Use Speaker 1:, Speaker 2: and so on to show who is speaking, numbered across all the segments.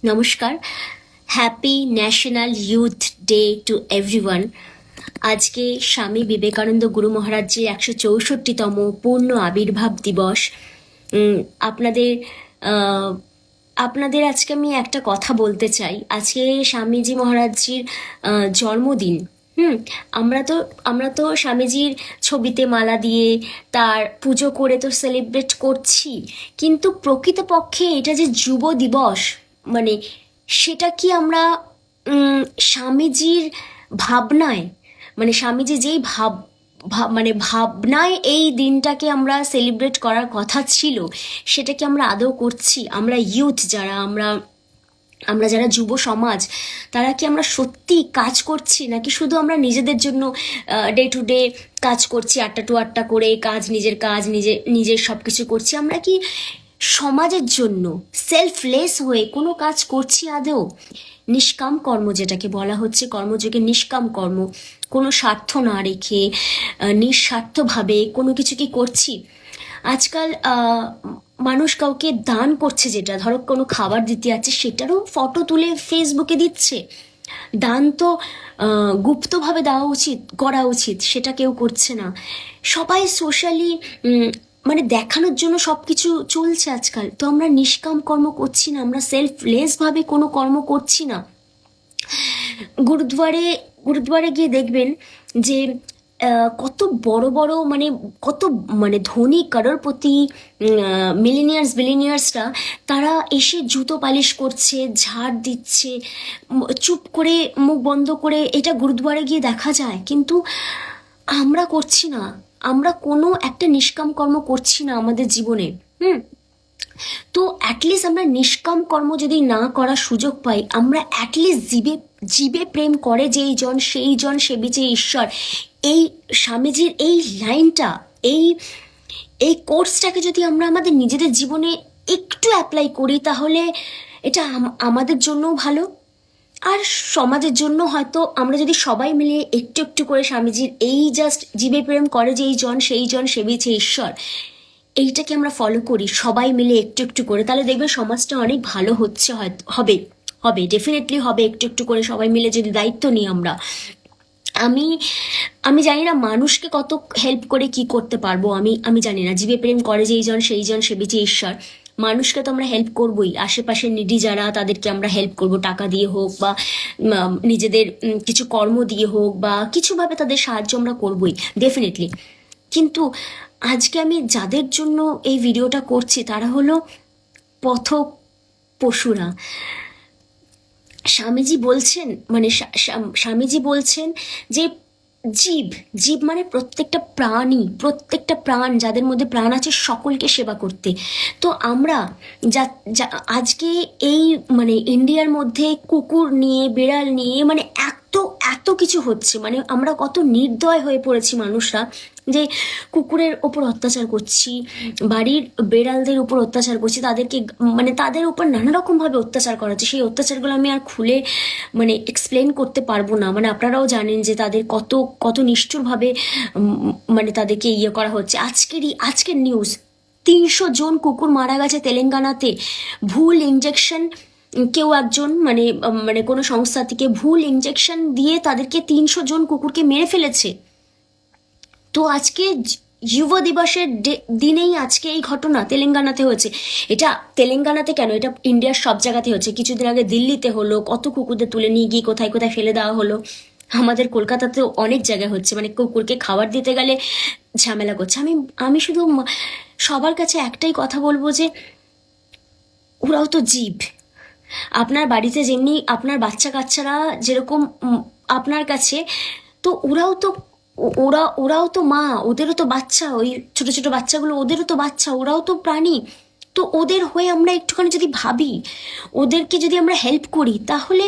Speaker 1: নমস্কার। Happy national youth day to everyone. আজকে স্বামী বিবেকানন্দ গুরু মহারাজজির 164তম পূর্ণ আবির্ভাব দিবস। আপনাদের আহ, আপনাদের আজকে আমি একটা কথা বলতে চাই। আজকে স্বামীজি মহারাজজির জন্মদিন। হুম আমরা তো স্বামীজির ছবিতে মালা দিয়ে তার পুজো করে তো সেলিব্রেট করছি, কিন্তু প্রকৃতপক্ষে এটা যে যুব দিবস, মানে সেটা কি আমরা স্বামীজির ভাবনায়, মানে স্বামীজি যেই মানে ভাবনায় এই দিনটাকে আমরা সেলিব্রেট করার কথা ছিল, সেটা কি আমরা আদৌ করছি? আমরা ইউথ যারা, আমরা আমরা যারা যুব সমাজ, তারা কি আমরা সত্যি কাজ করছি, নাকি শুধু আমরা নিজেদের জন্য ডে টু ডে কাজ করছি, 8টা টু 8টা করে কাজ নিজে নিজের সব কিছু করছি? আমরা কি সমাজের জন্য সেলফলেস হয়ে কোনো কাজ করছি আদৌ? নিষ্কাম কর্ম যেটাকে বলা হচ্ছে, কর্মযোগে নিষ্কাম কর্ম, কোনো স্বার্থ না রেখে নিঃস্বার্থভাবে কোনো কিছু কি করছি? আজকাল মানুষ কাউকে দান করছে, যেটা ধরো কোনো খাবার দিতে যাচ্ছে সেটারও ফটো তুলে ফেসবুকে দিচ্ছে। দান তো গুপ্তভাবে দেওয়া উচিত, করা উচিত, সেটা কেউ করছে না। সবাই সোশ্যালি মানে দেখানোর জন্য সব কিছু চলছে আজকাল। তো আমরা নিষ্কাম কর্ম করছি না, আমরা সেলফলেসভাবে কোনো কর্ম করছি না। গুরুদুয়ারে গুরুদুয়ারে গিয়ে দেখবেন যে কত বড় বড়, মানে কত মানে ধনী কারোরপতি, বিলিনিয়ার্সরা তারা এসে জুতো পালিশ করছে, ঝাড় দিচ্ছে, চুপ করে মুখ বন্ধ করে, এটা গুরুদুয়ারে গিয়ে দেখা যায়। কিন্তু আমরা করছি না, আমরা কোনো একটা নিষ্কাম কর্ম করছি না আমাদের জীবনে। তো অ্যাটলিস্ট আমরা নিষ্কাম কর্ম যদি না করার সুযোগ পাই, আমরা অ্যাটলিস্ট জীবে জীবে প্রেম করে যেই জন সেই জন সেবিছে ঈশ্বর, এই স্বামীজির এই লাইনটা, এই এই কোর্সটাকে যদি আমরা আমাদের নিজেদের জীবনে একটু অ্যাপ্লাই করি, তাহলে এটা আমাদের জন্যও ভালো, আর সমাজের জন্য। হয়তো আমরা যদি সবাই মিলে একটু একটু করে স্বামীজির এই জাস্ট জীবে প্রেম করে যেই জন সেই জন সেবিছে ঈশ্বর, এইটাকে আমরা ফলো করি সবাই মিলে একটু একটু করে, তাহলে দেখবে সমাজটা অনেক ভালো হচ্ছে, হবে হবে ডেফিনেটলি হবে। একটু একটু করে সবাই মিলে যদি দায়িত্ব নিই আমরা। আমি আমি জানি না মানুষকে কত হেল্প করে কি করতে পারবো, আমি জানি না। জীবে প্রেম করে যেই জন সেই জন সেবিছে ঈশ্বর, মানুষকে তো আমরা হেল্প করবোই। আশেপাশে নিডি যারা, তাদেরকে আমরা হেল্প করব, টাকা দিয়ে হোক বা নিজেদের কিছু কর্ম দিয়ে হোক, বা কিছুভাবে তাদের সাহায্য আমরা করবোই ডেফিনেটলি। কিন্তু আজকে আমি যাদের জন্য এই ভিডিওটা করছি, তারা হলো পথ পশুরা। স্বামীজি বলছেন, মানে স্বামীজি বলছেন যে জীব, জীব মানে প্রত্যেকটা প্রাণী, প্রত্যেকটা প্রাণ, যাদের মধ্যে প্রাণ আছে, সকলকে সেবা করতে। তো আমরা আজকে এই মানে ইন্ডিয়ার মধ্যে কুকুর নিয়ে, বিড়াল নিয়ে, মানে এত এত কিছু হচ্ছে, মানে আমরা কত নির্দয় হয়ে পড়েছি মানুষরা, যে কুকুরের ওপর অত্যাচার করছি, বাড়ির বেড়ালদের উপর অত্যাচার করছি, তাদেরকে মানে তাদের উপর নানা রকমভাবে অত্যাচার করা হচ্ছে। সেই অত্যাচারগুলো আমি আর খুলে মানে এক্সপ্লেন করতে পারবো না। মানে আপনারাও জানেন যে তাদের কত কত নিষ্ঠুরভাবে মানে তাদেরকে ইয়ে করা হচ্ছে। আজকের নিউজ, 300 জন কুকুর মারা গেছে তেলেঙ্গানাতে। ভুল ইঞ্জেকশন, কেউ একজন মানে মানে কোনো সংস্থা থেকে ভুল ইঞ্জেকশন দিয়ে তাদেরকে 300 জন কুকুরকে মেরে ফেলেছে। তো আজকে যুব দিবসের দিনেই আজকে এই ঘটনা তেলেঙ্গানাতে হয়েছে। এটা তেলেঙ্গানাতে কেন, এটা ইন্ডিয়ার সব জায়গাতে হচ্ছে। কিছুদিন আগে দিল্লিতে হলো, কত কুকুরদের তুলে নিয়ে গিয়ে কোথায় কোথায় ফেলে দেওয়া হলো। আমাদের কলকাতাতেও অনেক জায়গায় হচ্ছে, মানে কুকুরকে খাবার দিতে গেলে ঝামেলা করছে। আমি আমি শুধু সবার কাছে একটাই কথা বলবো, যে ওরাও তো জীব। আপনার বাড়িতে যেমনি আপনার বাচ্চা কাচ্চারা যেরকম আপনার কাছে, তো ওরাও তো মা, ওদেরও তো বাচ্চা, ওই ছোট ছোট বাচ্চাগুলো ওদেরও তো বাচ্চা, ওরাও তো প্রাণী। তো ওদের হয়ে আমরা একটুখানি যদি ভাবি, ওদেরকে যদি আমরা হেল্প করি, তাহলে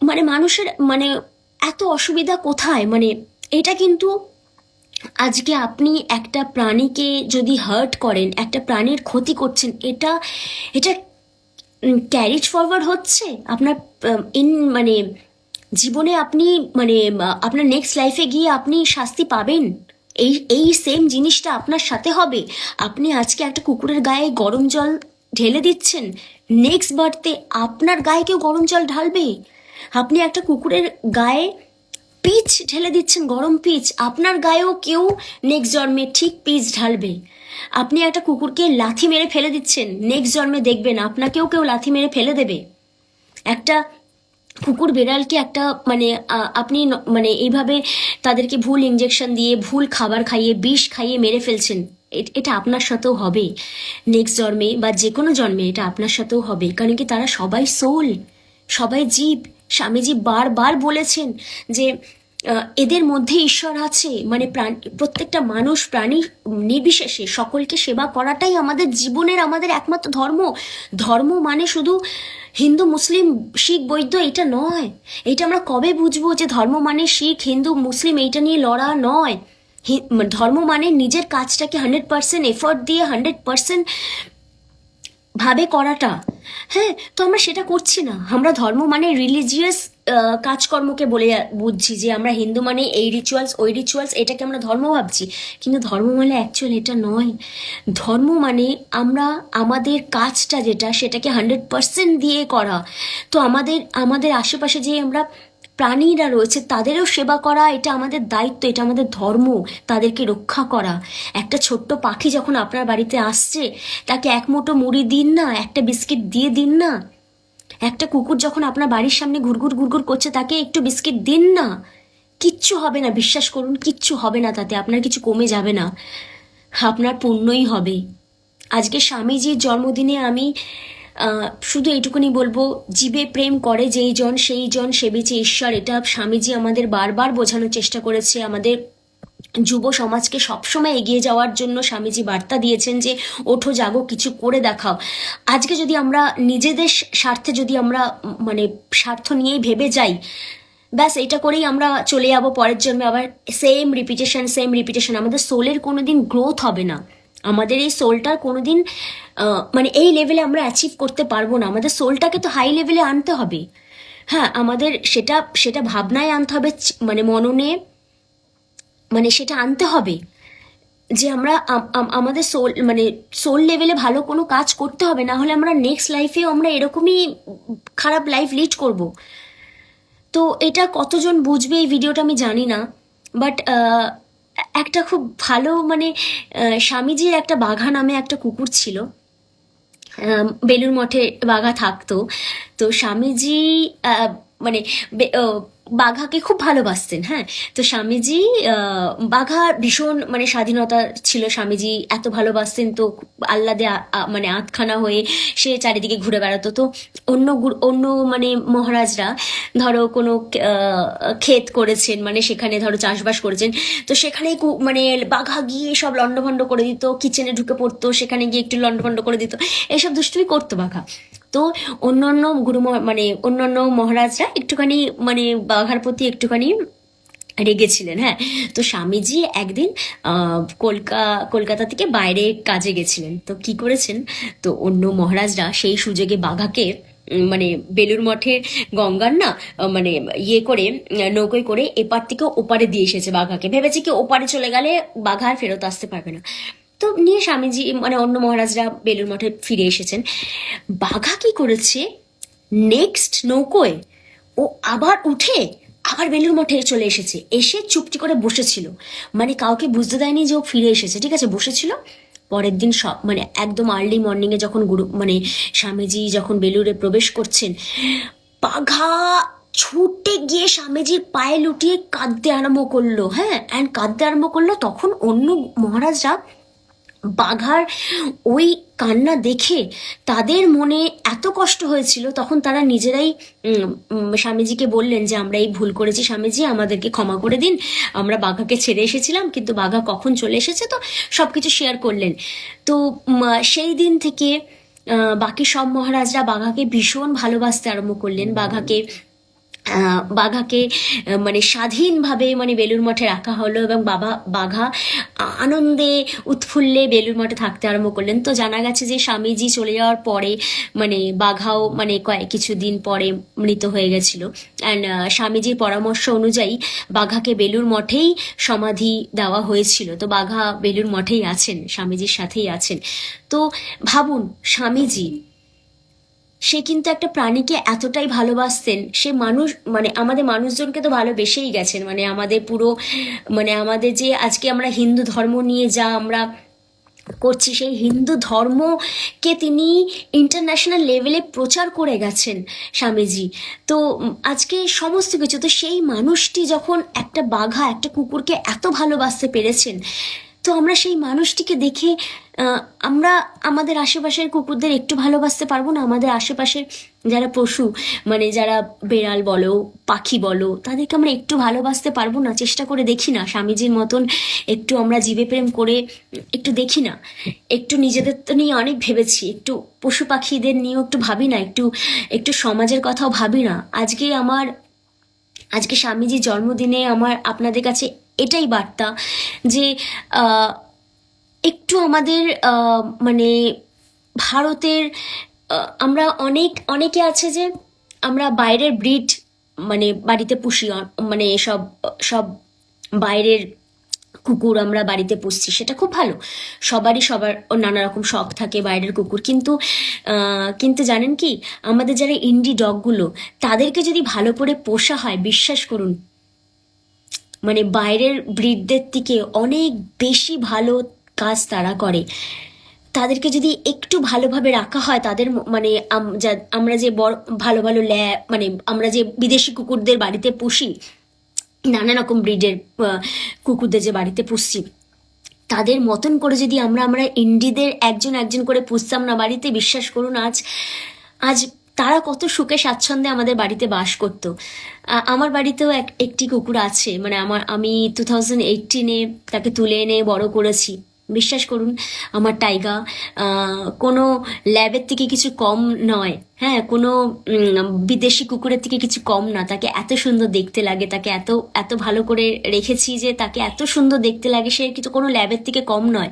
Speaker 1: মানে মানুষের মানে এত অসুবিধা কোথায়? মানে এটা কিন্তু আজকে আপনি একটা প্রাণীকে যদি হার্ট করেন, একটা প্রাণীর ক্ষতি করছেন, এটা এটা ক্যারিজ ফরওয়ার্ড হচ্ছে আপনার মানে জীবনে। আপনি মানে আপনার নেক্সট লাইফে গিয়ে আপনি শাস্তি পাবেন। এই এই সেম জিনিসটা আপনার সাথে হবে। আপনি আজকে একটা কুকুরের গায়ে গরম জল ঢেলে দিচ্ছেন, নেক্সট বার্থে আপনার গায়ে কেউ গরম জল ঢালবে? আপনি একটা কুকুরের গায়ে পিচ ঢেলে দিচ্ছেন, গরম পিচ, আপনার গায়েও কেউ নেক্সট জন্মে ঠিক পিচ ঢালবে। আপনি একটা কুকুরকে লাথি মেরে ফেলে দিচ্ছেন, নেক্সট জন্মে দেখবেন আপনাকেও কেউ লাথি মেরে ফেলে দেবে। একটা কুকুর বেড়ালকে একটা মানে আপনি মানে এইভাবে তাদেরকে ভুল ইঞ্জেকশন দিয়ে, ভুল খাবার খাইয়ে, বিষ খাইয়ে মেরে ফেলছেন। এটা আপনার সাথেও হবে নেক্সট জন্মে বা যে কোনো জন্মে, এটা আপনার সাথেও হবে। কারণ কি তারা সবাই সোল, সবাই জীব। স্বামীজি বারবার বলেছেন যে এদের মধ্যে ঈশ্বর আছে, মানে প্রত্যেকটা মানুষ প্রাণী নির্বিশেষে সকলকে সেবা করাটাই আমাদের জীবনের, আমাদের একমাত্র ধর্ম। ধর্ম মানে শুধু হিন্দু, মুসলিম, শিখ, বৌদ্ধ এটা নয়। এটা আমরা কবে বুঝবো যে ধর্ম মানে শিখ, হিন্দু, মুসলিম এইটা নিয়ে লড়া নয়। ধর্ম মানে নিজের কাজটাকে 100% এফোর্ট দিয়ে 100% ভাবে করাটা। হ্যাঁ, তো আমরা সেটা করছি না। আমরা ধর্ম মানে রিলিজিয়াস কাজকর্মকে বলে বুঝছি, যে আমরা হিন্দু মানে এই রিচুয়ালস, ওই রিচুয়ালস, এটাকে আমরা ধর্ম ভাবছি। কিন্তু ধর্ম মানে অ্যাকচুয়াল এটা নয়। ধর্ম মানে আমরা আমাদের কাজটা যেটা, সেটাকে 100% দিয়ে করা। তো আমাদের আশেপাশে যে আমরা প্রাণীরা রয়েছে তাদেরও সেবা করা, এটা আমাদের দায়িত্ব, এটা আমাদের ধর্ম, তাদেরকে রক্ষা করা। একটা ছোট্ট পাখি যখন আপনার বাড়িতে আসছে, তাকে এক মুঠো মুড়ি দিন না, একটা বিস্কিট দিয়ে দিন না। একটা কুকুর যখন আপনার বাড়ির সামনে ঘুরঘুর ঘুরঘুর করছে, তাকে একটু বিস্কিট দিন না। কিচ্ছু হবে না, বিশ্বাস করুন, কিচ্ছু হবে না, তাতে আপনার কিছু কমে যাবে না, আপনার পুণ্যই হবে। আজকে স্বামীজির জন্মদিনে আমি শুধু এইটুকুনি বলবো, জীবে প্রেম করে যেই জন সেই জন সেবিছে ঈশ্বর। এটা স্বামীজি আমাদের বারবার বোঝানোর চেষ্টা করেছে। আমাদের যুব সমাজকে সবসময় এগিয়ে যাওয়ার জন্য স্বামীজি বার্তা দিয়েছেন যে ওঠো, জাগো, কিছু করে দেখাও। আজকে যদি আমরা নিজেদের স্বার্থে, যদি আমরা মানে স্বার্থ নিয়েই ভেবে যাই, ব্যাস এটা করেই আমরা চলে যাবো পরের জন্মে আবার সেম রিপিটেশন। আমাদের সোলের কোনোদিন গ্রোথ হবে না। আমাদের এই সোলটার কোনোদিন মানে এই লেভেলে আমরা অ্যাচিভ করতে পারবো না। আমাদের সোলটাকে তো হাই লেভেলে আনতে হবে। হ্যাঁ, আমাদের সেটা ভাবনায় আনতে হবে, মানে মননে, মানে সেটা আনতে হবে যে আমরা আমাদের সোল লেভেলে ভালো কোনো কাজ করতে হবে। না হলে আমরা নেক্সট লাইফে আমরা এরকমই খারাপ লাইফ লিড করব। তো এটা কতজন বুঝবে এই ভিডিওটা আমি জানি না, বাট একটা খুব ভালো মানে স্বামীজির একটা বাঘা নামে একটা কুকুর ছিল, বেলুর মঠে বাঘা থাকতো। তো স্বামীজি মানে বাঘাকে খুব ভালোবাসতেন। হ্যাঁ, তো স্বামীজি বাঘার ভীষণ মানে স্বাধীনতা ছিল, স্বামীজি এত ভালোবাসতেন। তো আহ্লাদে মানে আধখানা হয়ে সে চারিদিকে ঘুরে বেড়াতো। তো অন্য মানে মহারাজরা ধরো কোনো ক্ষেত করেছেন, মানে সেখানে ধরো চাষবাস করেছেন, তো সেখানে মানে বাঘা গিয়ে সব লন্ডভন্ড করে দিত, কিচেনে ঢুকে পড়তো, সেখানে গিয়ে একটু লন্ডভন্ড করে দিত, এইসব দুষ্টুমি করতো বাঘা। তো অন্যান্য মহারাজরা একটুখানি মানে বাঘার প্রতি একটুখানি রেগেছিলেন। হ্যাঁ, তো স্বামীজি একদিন কলকাতা থেকে বাইরে কাজে গেছিলেন। তো কি করেছেন, তো অন্য মহারাজরা সেই সুযোগে বাঘাকে মানে বেলুর মঠের গঙ্গার না মানে ইয়ে করে নৌকোয় করে এপার থেকে ওপারে দিয়ে এসেছে বাঘাকে। ভেবেছে কি ওপারে চলে গেলে বাঘা আর ফেরত আসতে পারবে না। তো নিয়ে স্বামীজি মানে অন্য মহারাজরা বেলুর মঠে ফিরে এসেছেন। বাঘা কি করেছে, নেক্সট নৌকোয় ও আবার উঠে আবার বেলুর মঠে চলে এসেছে, এসে চুপটি করে বসেছিল, মানে কাউকে বুঝতে দেয়নি যে ও ফিরে এসেছে। ঠিক আছে, বসেছিল। পরের দিন সব মানে একদম আর্লি মর্নিংয়ে যখন মানে স্বামীজি যখন বেলুরে প্রবেশ করছেন, বাঘা ছুটে গিয়ে স্বামীজির পায়ে লুটিয়ে কাঁদতে আরম্ভ করলো। হ্যাঁ, অ্যান্ড কাঁদতে আরম্ভ করলো। তখন অন্য মহারাজরা বাঘার ওই কান্না দেখে তাদের মনে এত কষ্ট হয়েছিল, তখন তারা নিজেরাই স্বামীজিকে বললেন যে আমরা এই ভুল করেছি, স্বামীজি আমাদেরকে ক্ষমা করে দিন, আমরা বাঘাকে ছেড়ে এসেছিলাম, কিন্তু বাঘা কখন চলে এসেছে। তো সব কিছু শেয়ার করলেন। তো সেই দিন থেকে বাকি সব মহারাজরা বাঘাকে ভীষণ ভালোবাসতে আরম্ভ করলেন। বাঘাকে মানে স্বাধীনভাবে মানে বেলুর মঠে রাখা হলো, এবং বাঘা আনন্দে উৎফুল্লে বেলুর মঠে থাকতে আরম্ভ করলেন। তো জানা গেছে যে স্বামীজি চলে যাওয়ার পরে মানে বাঘাও মানে কিছুদিন পরে মৃত হয়ে গেছিল। অ্যান্ড স্বামীজির পরামর্শ অনুযায়ী বাঘাকে বেলুর মঠেই সমাধি দেওয়া হয়েছিল। তো বাঘা বেলুর মঠেই আছেন, স্বামীজির সাথেই আছেন। তো ভাবুন, স্বামীজি সে কিন্তু একটা প্রাণীকে এতটাই ভালোবাসতেন, সে মানুষ মানে আমাদের মানুষজনকে তো ভালোবেসেই গেছেন, মানে আমাদের পুরো মানে আমাদের যে আজকে আমরা হিন্দু ধর্ম নিয়ে যা আমরা করছি, সেই হিন্দু ধর্মকে তিনি ইন্টারন্যাশনাল লেভেলে প্রচার করে গেছেন স্বামীজি। তো আজকে সমস্ত কিছু, তো সেই মানুষটি যখন একটা বাঘা একটা কুকুরকে এত ভালোবাসতে পেরেছেন, তো আমরা সেই মানুষটিকে দেখে আমরা আমাদের আশেপাশের কুকুরদের একটু ভালোবাসতে পারবো না? আমাদের আশেপাশের যারা পশু, মানে যারা বেড়াল বলো, পাখি বলো, তাদেরকে আমরা একটু ভালোবাসতে পারবো না? চেষ্টা করে দেখি না স্বামীজির মতন একটু আমরা জীবে প্রেম করে একটু দেখি না? একটু নিজেদের তো নিয়ে অনেক ভেবেছি, একটু পশু পাখিদের নিয়েও একটু ভাবি না? একটু একটু সমাজের কথাও ভাবি না? আজকে স্বামীজির জন্মদিনে আমার আপনাদের কাছে এটাই বার্তা যে একটু আমাদের মানে ভারতের আমরা অনেকে আছে যে আমরা বাইরের ব্রিড মানে বাড়িতে পুষি, মানে সব সব বাইরের কুকুর আমরা বাড়িতে পুষছি, সেটা খুব ভালো। সবার নানা রকম শখ থাকে বাইরের কুকুর, কিন্তু জানেন কি, আমাদের যারা ইন্ডি ডগগুলো, তাদেরকে যদি ভালো করে পোষা হয়, বিশ্বাস করুন, মানে বাইরের ব্রিডদের থেকে অনেক বেশি ভালো কাজ তারা করে। তাদেরকে যদি একটু ভালোভাবে রাখা হয়, তাদের মানে আমরা যে বড় ভালো ভালো মানে আমরা যে বিদেশি কুকুরদের বাড়িতে পুষি, নানা রকম ব্রিডের কুকুরদের যে বাড়িতে পুষছি, তাদের মতন করে যদি আমরা ইন্ডিদের একজন একজন করে পুষতাম না বাড়িতে, বিশ্বাস করুন আজ আজ তারা কত সুখে স্বাচ্ছন্দ্যে আমাদের বাড়িতে বাস করতো। আমার বাড়িতেও একটি কুকুর আছে, মানে আমি 2018-এ তাকে তুলে এনে বড় করেছি। বিশ্বাস করুন আমার টাইগা কোনো ল্যাবের থেকে কিছু কম নয়, হ্যাঁ, কোনো বিদেশি কুকুরের থেকে কিছু কম না। তাকে এত সুন্দর দেখতে লাগে, তাকে এত এত ভালো করে রেখেছি যে তাকে এত সুন্দর দেখতে লাগে, সে কিছু কোনো ল্যাবের থেকে কম নয়।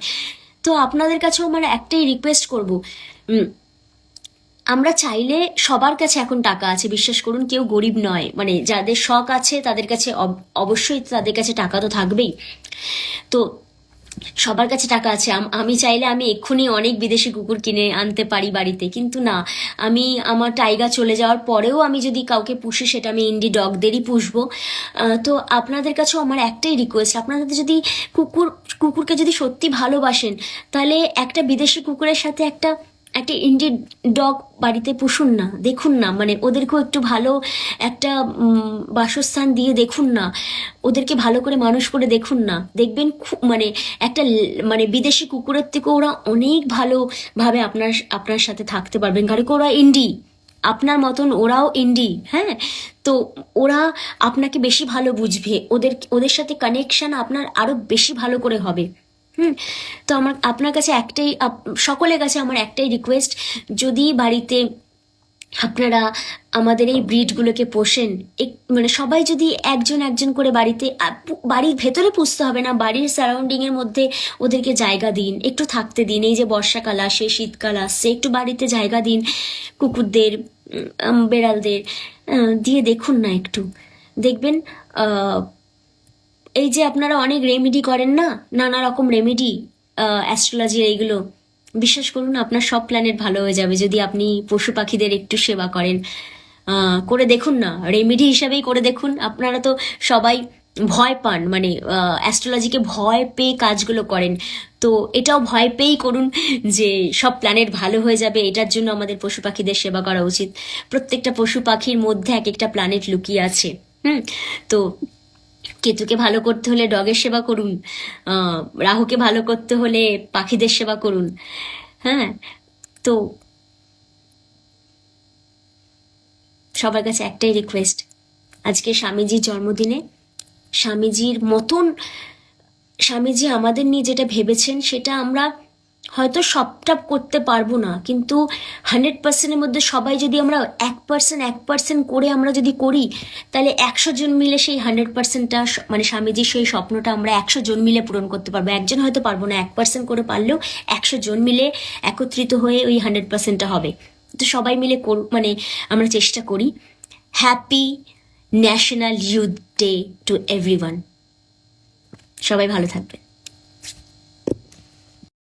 Speaker 1: তো আপনাদের কাছেও আমার একটাই রিকোয়েস্ট করব, আমরা চাইলে সবার কাছে এখন টাকা আছে, বিশ্বাস করুন, কেউ গরিব নয়। মানে যাদের শখ আছে তাদের কাছে অবশ্যই তাদের কাছে টাকা তো থাকবেই। তো সবার কাছে টাকা আছে, আমি চাইলে আমি এক্ষুনি অনেক বিদেশি কুকুর কিনে আনতে পারি বাড়িতে, কিন্তু না, আমি আমার টাইগা চলে যাওয়ার পরেও আমি যদি কাউকে পুষি, সেটা আমি ইন্ডি ডগদেরই পুষবো। তো আপনাদের কাছেও আমার একটাই রিকোয়েস্ট, আপনাদের যদি কুকুরকে যদি সত্যি ভালোবাসেন, তাহলে একটা বিদেশি কুকুরের সাথে একটা একটা ইন্ডি ডগ বাড়িতে পুষুন না, দেখুন না, মানে ওদেরকেও একটু ভালো একটা বাসস্থান দিয়ে দেখুন না, ওদেরকে ভালো করে মানুষ করে দেখুন না, দেখবেন মানে একটা মানে বিদেশি কুকুরের থেকে ওরা অনেক ভালোভাবে আপনার সাথে থাকতে পারবেন, কারণ ওরা ইন্ডি, আপনার মতন ওরাও ইন্ডি, হ্যাঁ। তো ওরা আপনাকে বেশি ভালো বুঝবে, ওদের সাথে কানেকশন আপনার আরো বেশি ভালো করে হবে। তো আপনার কাছে একটাই, সকলের কাছে আমার একটাই রিকোয়েস্ট, যদি বাড়িতে আপনারা আমাদের এই ব্রিডগুলোকে পোষেন, মানে সবাই যদি একজন একজন করে বাড়ির ভেতরে পুষতে হবে না, বাড়ির সারাউন্ডিং এর মধ্যে ওদেরকে জায়গা দিন, একটু থাকতে দিন। এই যে বর্ষাকাল আসে, শীতকাল আসছে, একটু বাড়িতে জায়গা দিন কুকুরদের, বেড়ালদের, দিয়ে দেখুন না, একটু দেখবেন। এই যে আপনারা অনেক রেমেডি করেন না, নানা রকম রেমেডি, অ্যাস্ট্রোলজি, এইগুলো, বিশ্বাস করুন আপনার সব প্ল্যানেট ভালো হয়ে যাবে যদি আপনি পশু পাখিদের একটু সেবা করেন। করে দেখুন না, রেমেডি হিসাবেই করে দেখুন। আপনারা তো সবাই ভয় পান, মানে অ্যাস্ট্রোলজিকে ভয় পেয়ে কাজগুলো করেন, তো এটাও ভয় পেয়েই করুন যে সব প্ল্যানেট ভালো হয়ে যাবে। এটার জন্য আমাদের পশু পাখিদের সেবা করা উচিত। প্রত্যেকটা পশু পাখির মধ্যে এক একটা প্ল্যানেট লুকিয়ে আছে। তো কেতুকে ভালো করতে হলে ডগের সেবা করুন, রাহুকে ভালো করতে হলে পাখিদের সেবা করুন, হ্যাঁ। তো সবার কাছে একটাই রিকোয়েস্ট, আজকে স্বামীজির জন্মদিনে স্বামীজি আমাদের নিয়ে যেটা ভেবেছেন, সেটা আমরা হয়তো সবটা করতে পারবো না, কিন্তু 100%-এর মধ্যে সবাই যদি আমরা 1% করে আমরা যদি করি, তাহলে 100 জন মিলে সেই 100%টা, মানে স্বামীজির সেই স্বপ্নটা আমরা 100 জন মিলে পূরণ করতে পারবো। একজন হয়তো পারবো না, 1% করে পারলেও 100 জন মিলে একত্রিত হয়ে ওই 100%টা হবে। তো সবাই মিলে মানে আমরা চেষ্টা করি। Happy national youth day to everyone. সবাই ভালো থাকবে।